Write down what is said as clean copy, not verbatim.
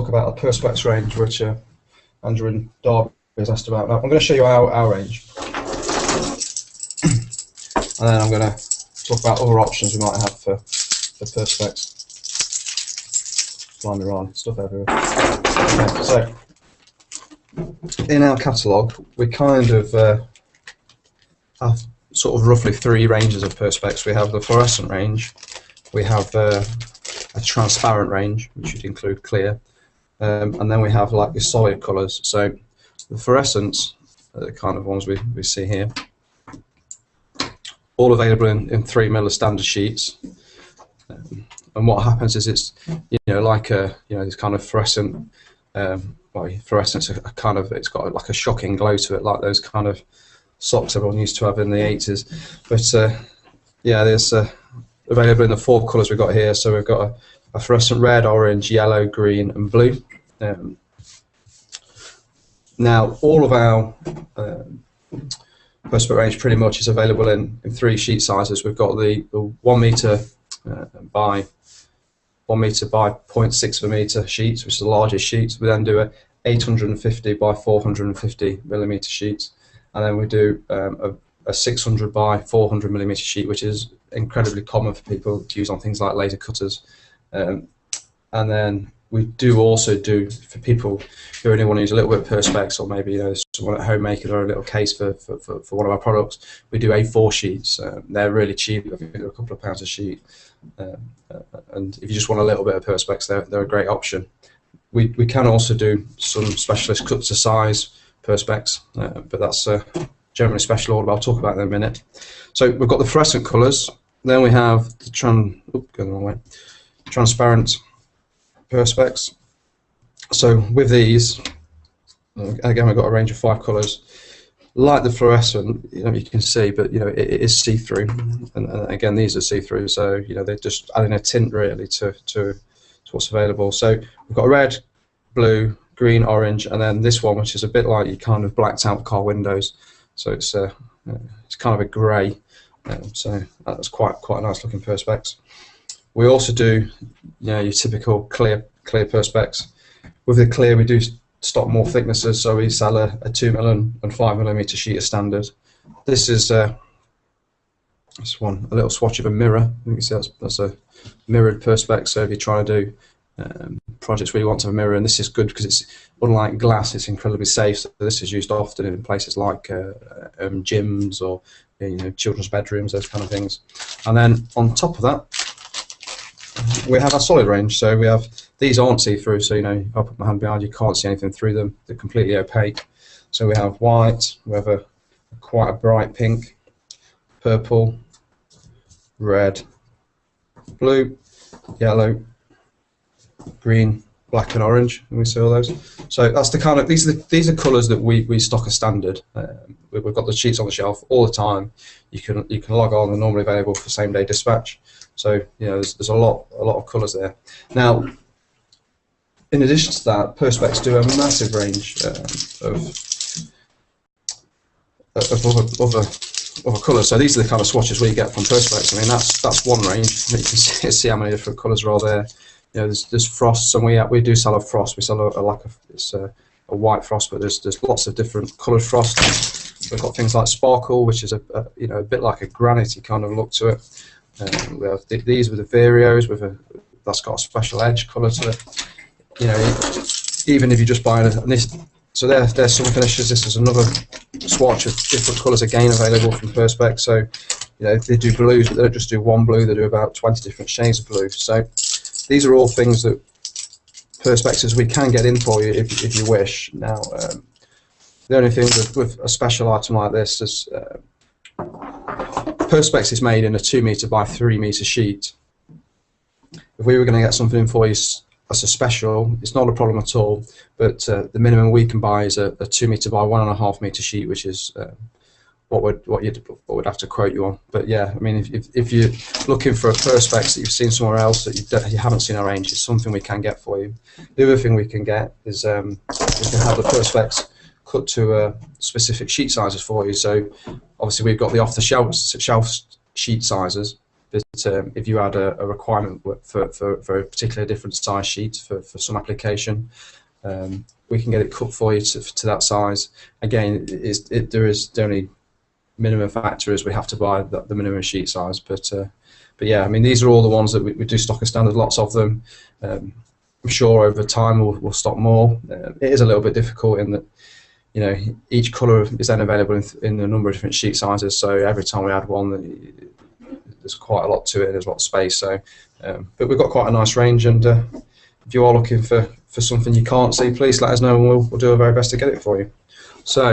talk about a Perspex range, which Andrew and Darby has asked about. Now, I'm going to show you our range, and then I'm going to talk about other options we might have for Perspex. Blimey, Ron, stuff everywhere. Okay, so in our catalogue, we kind of have sort of roughly 3 ranges of Perspex. We have the fluorescent range, we have a transparent range, which should include clear, and then we have like the solid colours. So the fluorescents are the kind of ones we see here, all available in 3mm standard sheets. And what happens is it's like this kind of fluorescent. Fluorescence are kind of, it's got like a shocking glow to it, like those kind of socks everyone used to have in the 80s. But yeah, there's available in the 4 colours we've got here. So we've got a fluorescent red, orange, yellow, green, and blue. Now all of our Perspex range pretty much is available in 3 sheet sizes. We've got the 1 metre by 1 metre by 0.6 of a metre sheets, which is the largest sheets. We then do a 850 by 450mm sheets, and then we do a 600 by 400mm sheet, which is incredibly common for people to use on things like laser cutters. And then we do also do, for people who only want to use a little bit of Perspex, or maybe someone at home making a little case for one of our products, we do A4 sheets. They're really cheap. I think they're a couple of pounds a sheet. And if you just want a little bit of Perspex, they're a great option. We can also do some specialist cut to size Perspex, but that's generally special order. I'll talk about that in a minute. So we've got the fluorescent colours, then we have the transparent Perspex. So with these, again, we've got a range of 5 colours. Like the fluorescent, you can see, but it is see-through, and again, these are see-through, so they're just adding a tint really to what's available. So we've got red, blue, green, orange, and then this one, which is a bit like you kind of blacked out car windows. So it's kind of a grey, so that's quite a nice looking Perspex. We also do your typical clear Perspex. With the clear, we do stock more thicknesses, so we sell a 2mm and 5mm sheet as standard. This is this one, a little swatch of a mirror. You can see that's a mirrored Perspex. So if you're trying to do projects where you want to have a mirror, and this is good because it's unlike glass, it's incredibly safe. So this is used often in places like gyms or children's bedrooms, those kind of things. And then on top of that, we have our solid range. So we have, these aren't see-through, so if I put my hand behind, you can't see anything through them. They're completely opaque. So we have white, we have quite a bright pink, purple, red, blue, yellow, green, black, and orange. And we see all those. So that's the kind of, these are colours that we stock as standard. We've got the sheets on the shelf all the time. You can log on. They're normally available for same-day dispatch. So there's a lot of colours there. Now, in addition to that, Perspex do a massive range of other colours. So these are the kind of swatches we get from Perspex. I mean, that's one range. You can see how many different colours are all there. There's frosts, and we do sell a frost. We sell a white frost, but there's lots of different coloured frosts. We've got things like sparkle, which is a bit like a granity kind of look to it. We have these with the Vireos, that's got a special edge colour to it. Even if you just buy this, so there's some finishes. This is another swatch of different colours again available from Perspex. So they do blues, but they don't just do one blue. They do about 20 different shades of blue. So these are all things that Perspexes we can get in for you if you wish. Now, the only thing with a special item like this is Perspex is made in a 2 by 3 sheet. If we were going to get something in for you as a special, it's not a problem at all. But the minimum we can buy is a 2 by 1.5 metre sheet, which is what we'd have to quote you on. But yeah, I mean, if you're looking for a Perspex that you've seen somewhere else that you haven't seen our range, it's something we can get for you. The other thing we can get is we can have the Perspex cut to specific sheet sizes for you. So obviously we've got the off-the-shelf sheet sizes, But if you had a requirement for a particular different size sheet for some application, we can get it cut for you to that size. Again, the only minimum factor is we have to buy the minimum sheet size. But yeah, I mean, these are all the ones that we do stock as standard, lots of them. I'm sure over time we'll stock more. It is a little bit difficult in that, you know, each colour is then available in a number of different sheet sizes. So every time we add one, there's quite a lot to it. There's a lot of space. So, but we've got quite a nice range. And if you are looking for something you can't see, please let us know, and we'll do our very best to get it for you. So.